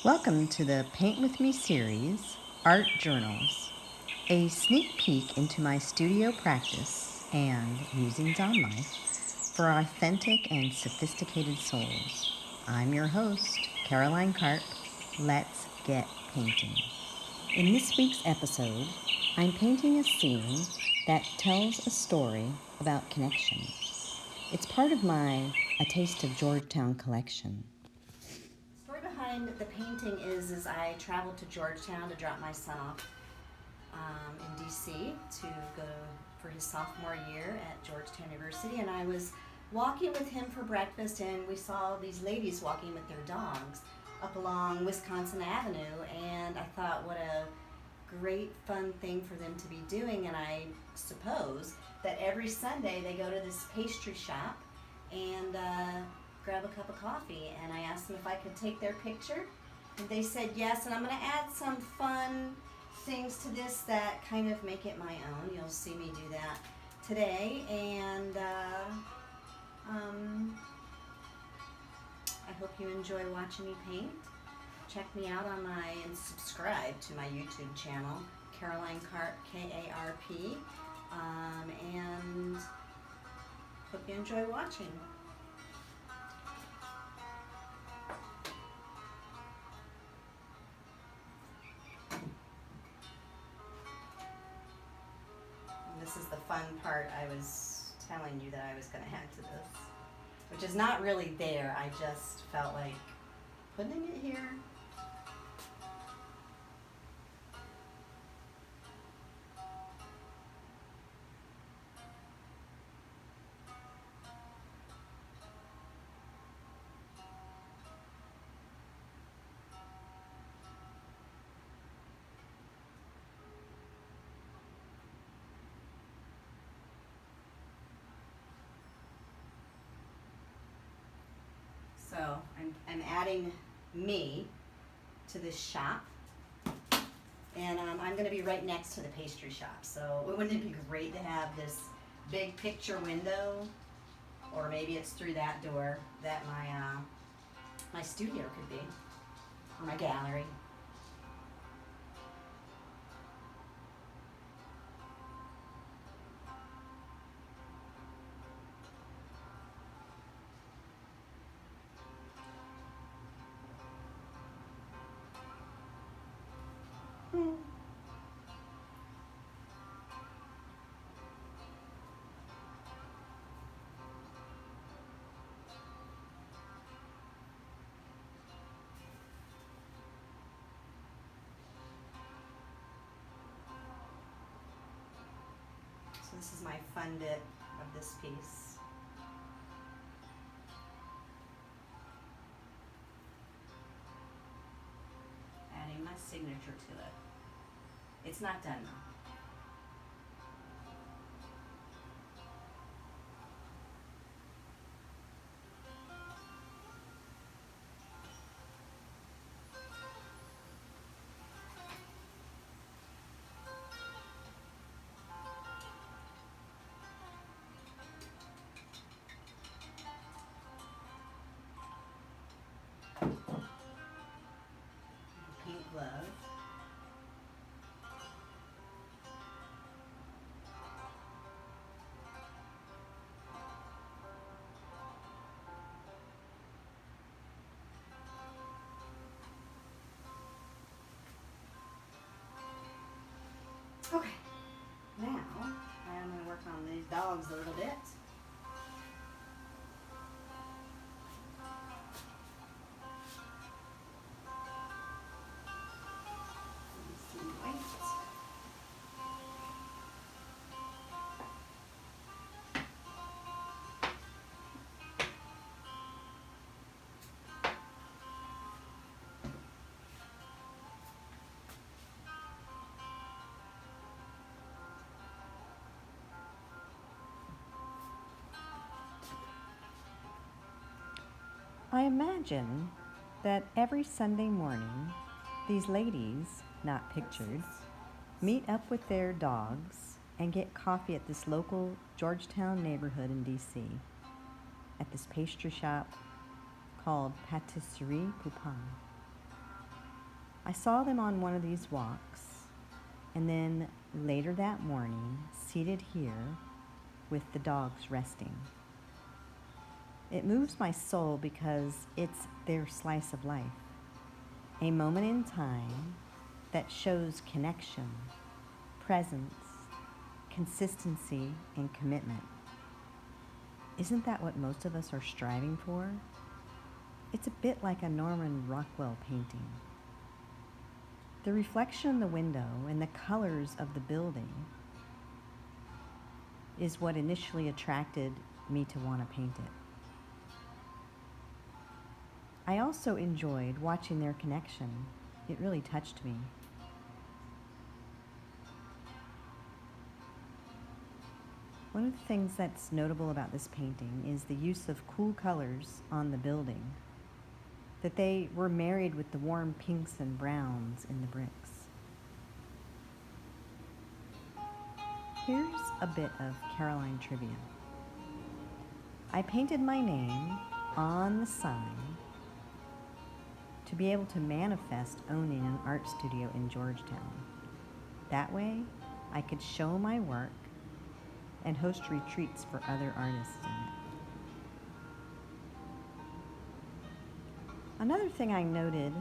Welcome to the Paint With Me series, Art Journals, a sneak peek into my studio practice and musings on life for authentic and sophisticated souls. I'm your host, Caroline Karp. Let's get painting. In this week's episode, I'm painting a scene that tells a story about connection. It's part of my A Taste of Georgetown Collection. The story behind the painting is I traveled to Georgetown to drop my son off in DC to go for his sophomore year at Georgetown University, and I was walking with him for breakfast, and we saw these ladies walking with their dogs up along Wisconsin Avenue, and I thought, what a great fun thing for them to be doing. And I suppose that every Sunday they go to this pastry shop and grab a cup of coffee, and I asked them if I could take their picture, and they said yes. And I'm going to add some fun things to this that kind of make it my own. You'll see me do that today, and I hope you enjoy watching me paint. Check me out on and subscribe to my YouTube channel, Caroline Karp, K-A-R-P, and hope you enjoy watching. And this is the fun part I was telling you that I was going to add to this, which is not really there. I just felt like putting it here. So I'm adding me to this shop, and I'm going to be right next to the pastry shop. So wouldn't it be great to have this big picture window, or maybe it's through that door that my studio could be, or my gallery. So this is my fun bit of this piece. Adding my signature to it. It's not done though. Pink glove. Okay, now I'm going to work on these dogs a little bit. Some white. I imagine that every Sunday morning, these ladies, not pictured, meet up with their dogs and get coffee at this local Georgetown neighborhood in DC, at this pastry shop called Patisserie Poupon. I saw them on one of these walks, and then later that morning, seated here with the dogs resting. It moves my soul because it's their slice of life, a moment in time that shows connection, presence, consistency, and commitment. Isn't that what most of us are striving for? It's a bit like a Norman Rockwell painting. The reflection in the window and the colors of the building is what initially attracted me to want to paint it. I also enjoyed watching their connection. It really touched me. One of the things that's notable about this painting is the use of cool colors on the building, that they were married with the warm pinks and browns in the bricks. Here's a bit of Caroline trivia. I painted my name on the sign to be able to manifest owning an art studio in Georgetown. That way, I could show my work and host retreats for other artists in it. Another thing I noted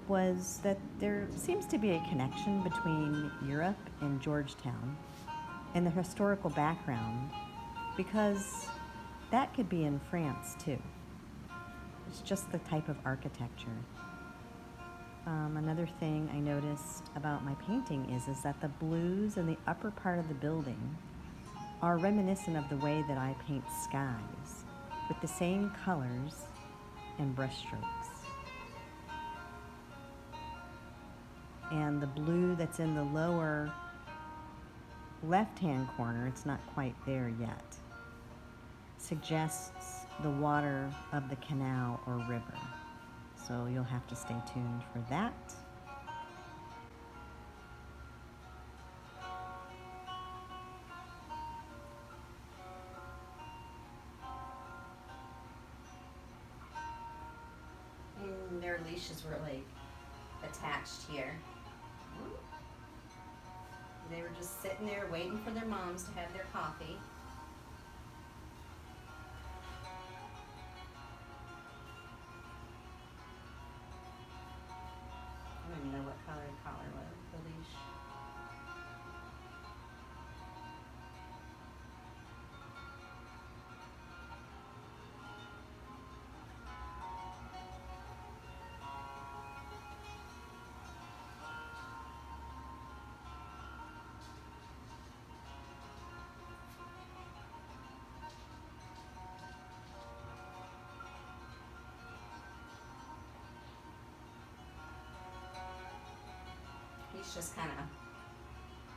was that there seems to be a connection between Europe and Georgetown and the historical background, because that could be in France too. It's just the type of architecture. Another thing I noticed about my painting is that the blues in the upper part of the building are reminiscent of the way that I paint skies, with the same colors and brushstrokes. And the blue that's in the lower left-hand corner, it's not quite there yet, suggests the water of the canal or river. So you'll have to stay tuned for that. And their leashes were like attached here. They were just sitting there waiting for their moms to have their coffee. I don't even know what color the collar was, the leash. He's just kind of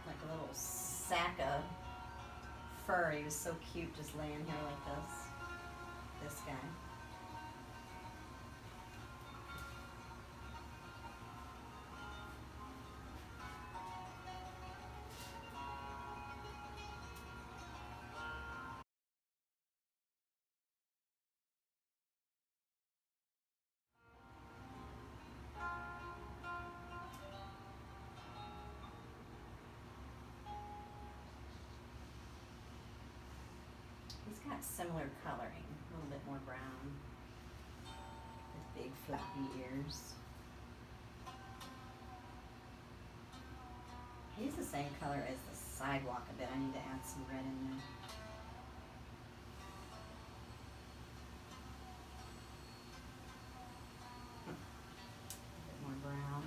like a little sack of fur. He was so cute just laying here like this guy. He's got similar coloring, a little bit more brown, with big floppy ears. He's the same color as the sidewalk a bit. I need to add some red in there. A bit more brown.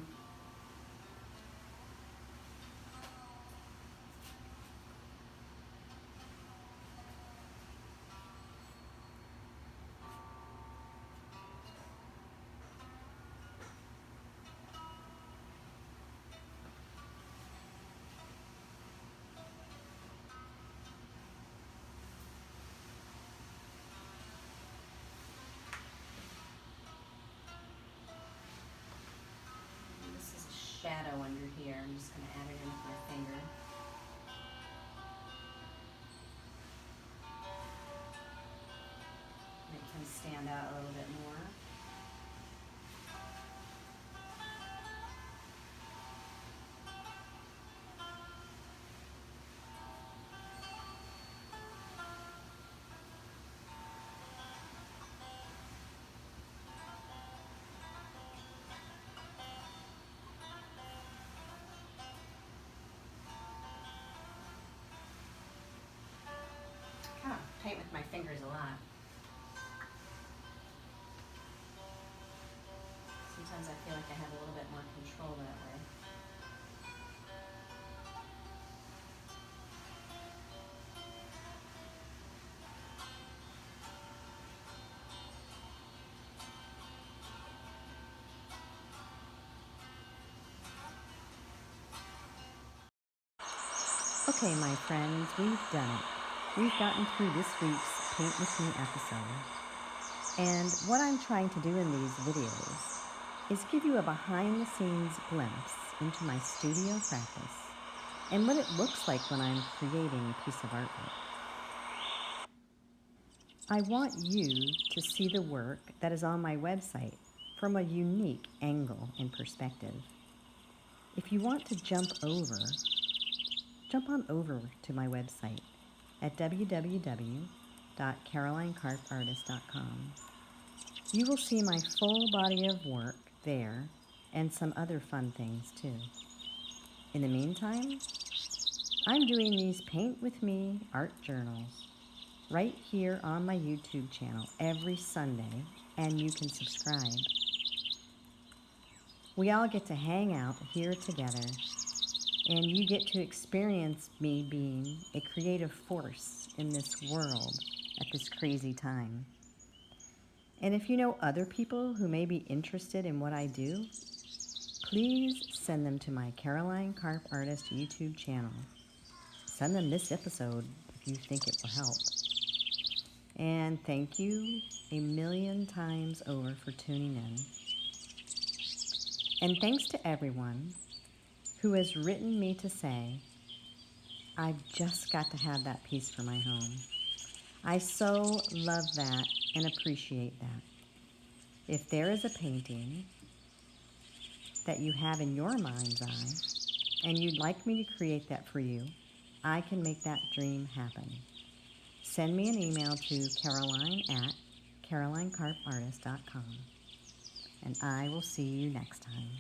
Shadow under here. I'm just going to add it in with my finger. Make him stand out a little bit more. with my fingers a lot. Sometimes I feel like I have a little bit more control that way. Okay, my friends, we've done it. We've gotten through this week's Paint With Me episode. And what I'm trying to do in these videos is give you a behind-the-scenes glimpse into my studio practice and what it looks like when I'm creating a piece of artwork. I want you to see the work that is on my website from a unique angle and perspective. If you want to jump on over to my website at www.carolinekarpartist.com. You will see my full body of work there and some other fun things too. In the meantime, I'm doing these Paint With Me art journals right here on my YouTube channel every Sunday, and you can subscribe. We all get to hang out here together, and you get to experience me being a creative force in this world at this crazy time. And if you know other people who may be interested in what I do, please send them to my Caroline Karp Artist YouTube channel. Send them this episode if you think it will help. And thank you a million times over for tuning in. And thanks to everyone who has written me to say, I've just got to have that piece for my home. I so love that and appreciate that. If there is a painting that you have in your mind's eye and you'd like me to create that for you, I can make that dream happen. Send me an email to caroline@carolinekarpartist.com, and I will see you next time.